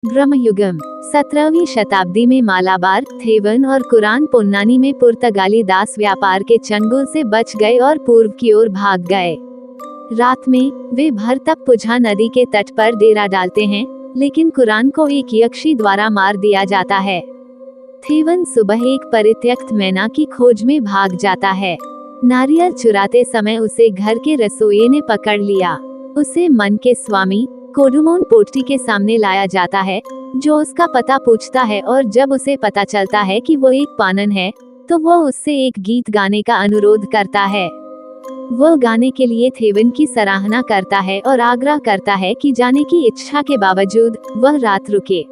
ब्रह्मयुगम 17वीं शताब्दी में मालाबार, थेवन और कुरान पोन्नानी में पुर्तगाली दास व्यापार के चंगुल से बच गए और पूर्व की ओर भाग गए। रात में वे भरतपुझा नदी के तट पर डेरा डालते हैं, लेकिन कुरान को एक यक्षी द्वारा मार दिया जाता है। थेवन सुबह एक परित्यक्त मैना की खोज में भाग जाता है। नारियल चुराते समय उसे घर के रसोइये ने पकड़ लिया। उसे मन के स्वामी कोडुमोन पोट्टी के सामने लाया जाता है, जो उसका पता पूछता है, और जब उसे पता चलता है कि वो एक पानन है, तो वो उससे एक गीत गाने का अनुरोध करता है। वो गाने के लिए थेवन की सराहना करता है और आग्रह करता है कि जाने की इच्छा के बावजूद वह रात रुके।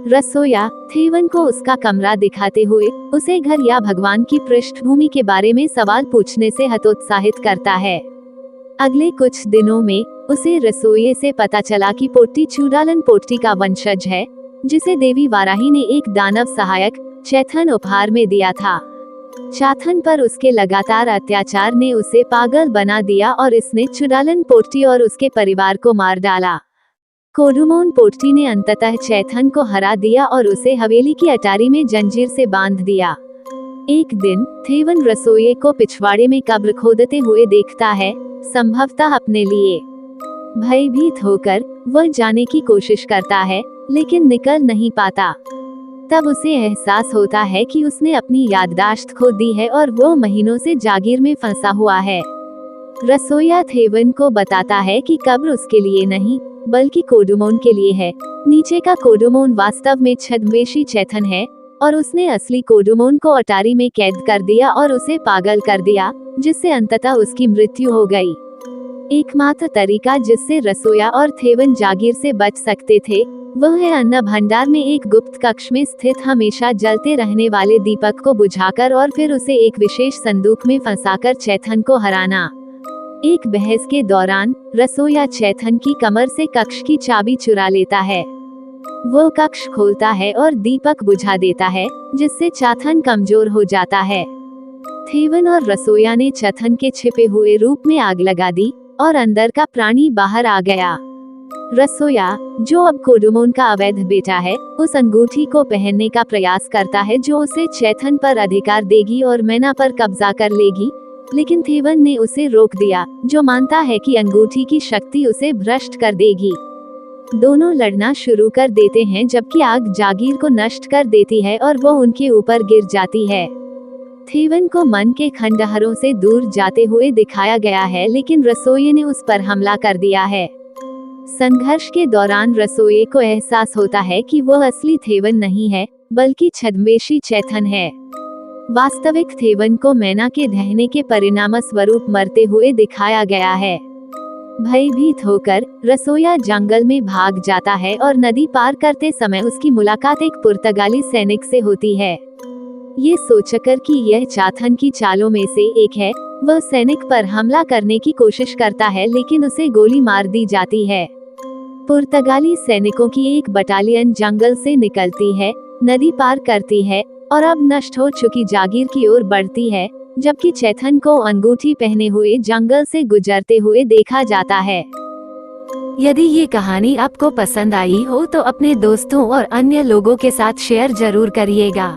रसोया थेवन को उसका कमरा दिखाते हुए उसे घर या भगवान की पृष्ठभूमि के बारे में सवाल पूछने से हतोत्साहित करता है। अगले कुछ दिनों में उसे रसोइये से पता चला कि पोट्टी चूडालन पोट्टी का वंशज है, जिसे देवी वाराही ने एक दानव सहायक चैथन उपहार में दिया था। चाथन पर उसके लगातार अत्याचार ने उसे पागल बना दिया और इसने चूडालन पोट्टी और उसके परिवार को मार डाला। कोडुमोन पोट्टी ने अंततः चैथन को हरा दिया और उसे हवेली की अटारी में जंजीर से बांध दिया। एक दिन थेवन रसोइये को पिछवाड़े में कब्र खोदते हुए देखता है, संभवतः अपने लिए। भयभीत होकर वह जाने की कोशिश करता है, लेकिन निकल नहीं पाता। तब उसे एहसास होता है कि उसने अपनी याददाश्त खो दी है और वो महीनों से जागीर में फंसा हुआ है। रसोइया थेवन को बताता है कि कब्र उसके लिए नहीं, बल्कि कोडुमोन के लिए है। नीचे का कोडुमोन वास्तव में छद्मवेशी चैथन है, और उसने असली कोडुमोन को अटारी में कैद कर दिया और उसे पागल कर दिया, जिससे अंततः उसकी मृत्यु हो गई। एकमात्र तरीका जिससे रसोया और थेवन जागीर से बच सकते थे, वह है अन्न भंडार में एक गुप्त कक्ष में स्थित हमेशा जलते रहने वाले दीपक को बुझाकर और फिर उसे एक विशेष संदूक में फंसाकर चैथन को हराना। एक बहस के दौरान रसोया चैथन की कमर से कक्ष की चाबी चुरा लेता है। वो कक्ष खोलता है और दीपक बुझा देता है, जिससे चाथन कमजोर हो जाता है। थेवन और रसोया ने चैथन के छिपे हुए रूप में आग लगा दी और अंदर का प्राणी बाहर आ गया। रसोया, जो अब कोडुमोन का अवैध बेटा है, उस अंगूठी को पहनने का प्रयास करता है जो उसे चैथन पर अधिकार देगी और मैना पर कब्जा कर लेगी, लेकिन थेवन ने उसे रोक दिया, जो मानता है कि अंगूठी की शक्ति उसे भ्रष्ट कर देगी। दोनों लड़ना शुरू कर देते हैं, जबकि आग जागीर को नष्ट कर देती है और वो उनके ऊपर गिर जाती है। थेवन को मन के खंडहरों से दूर जाते हुए दिखाया गया है, लेकिन रसोइये ने उस पर हमला कर दिया है। संघर्ष के दौरान रसोइये को एहसास होता है कि वह असली थेवन नहीं है, बल्कि छद्मवेशी चैथन है। वास्तविक थेवन को मैना के दहने के परिणाम स्वरूप मरते हुए दिखाया गया है। भयभीत होकर रसोया जंगल में भाग जाता है और नदी पार करते समय उसकी मुलाकात एक पुर्तगाली सैनिक से होती है। ये सोचकर कि यह चाथन की चालों में से एक है, वह सैनिक पर हमला करने की कोशिश करता है, लेकिन उसे गोली मार दी जाती है। पुर्तगाली सैनिकों की एक बटालियन जंगल से निकलती है, नदी पार करती है और अब नष्ट हो चुकी जागीर की ओर बढ़ती है, जबकि चैथन को अंगूठी पहने हुए जंगल से गुजरते हुए देखा जाता है। यदि ये कहानी आपको पसंद आई हो तो अपने दोस्तों और अन्य लोगों के साथ शेयर जरूर करिएगा।